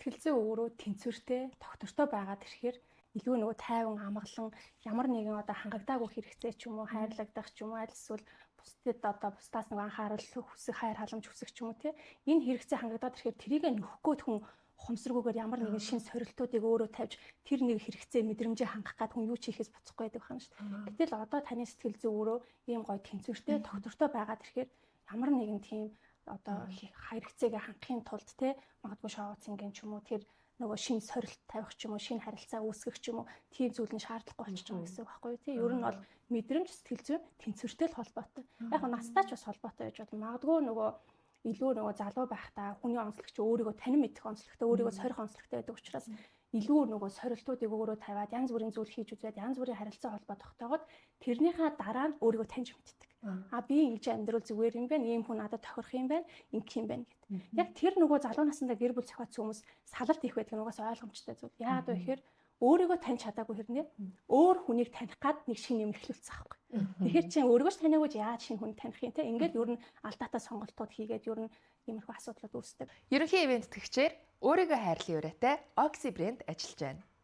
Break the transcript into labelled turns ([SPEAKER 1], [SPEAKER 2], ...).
[SPEAKER 1] сэтгэл зүй өөрөө тэнцвэртэй, тогтвортой байгаад ирэхээр илүү нөгөө тайван амгалан ямар нэгэн одоо хангагдаагүй хэрэгцээ ч юм уу, хайрлагдах ч юм уу, аль эсвэл бусдад одоо бусдаас нөгөө анхаарал хүсэх, хайр халамж хүсэх ч юм уу тий. Энэ хэрэгцээ хангагдаад ирэхээр тэрийг нөхөхгүй хүн ухамсаргүйгээр ямар нэгэн шин сорилтуудыг өөрөө тавьж тэр нэг хэрэгцээ мэдрэмжээ хангах гад хүн юу ч хийхээс буцахгүй байдаг байна шүү дээ. Гэтэл одоо таны сэтгэл зүй өөрөө ийм гоё тэнцвэртэй, тогтвортой байгаад ирэхээр ямар нэгэн тийм одоо хэрэгцээгээ хангахын тулд те магадгүй шоуцингийн ч юм уу тэр нөгөө шин сорилт тавих ч юм уу шин харилцаа үүсгэх ч юм уу тийм зүйл нь шаардлагагүй болчих юм гэсэн үг байхгүй тий. Ер нь бол мэдрэмж сэтгэл зүй тэнцвэртэй л холбоотой. Яг нь настай ч бас холбоотой байж болно. Магадгүй нөгөө илүү нөгөө залуу байхдаа хүний онцлогч өөрийгөө танин мэдэх онцлогтой өөрийгөө сорих онцлогтой байдаг учраас илүү нөгөө сорилтуудыг өөрөө тавиад янз бүрийн зүйл хийж үзээд янз бүрийн харилцаа холбоо тогтоогод тэрнийхээ дараа нь өөрийгөө таньж мэддэг. Би ингэж амьдрал зүгээр юм байна, ийм хүн надад тохирох юм байна, ингэх юм байна гэд. Яг тэр нөгөө залуу наснда гэр бүл зохиоцсон хүмүүс салалт их байдаг нугаас ойлгомжтой зүйл. Яагаад вэ гэхээр өөрийгөө таньж чадаагүй хэрнээ өөр хүнийг таних гад нэг шинэ юм эхлүүлсэн аахгүй. Тэгэхээр чинь өөрийгөө ч танаагүй яаж шинэ хүн таних юм те. Ингээд ер нь алдаатай сонголтууд хийгээд ер нь иймэрхүү асуудлууд үүсдэг.
[SPEAKER 2] Ерөнхий ивент тгчээр өөрийгөө хайрлах юуратай Oxy брэнд ажиллаж байна.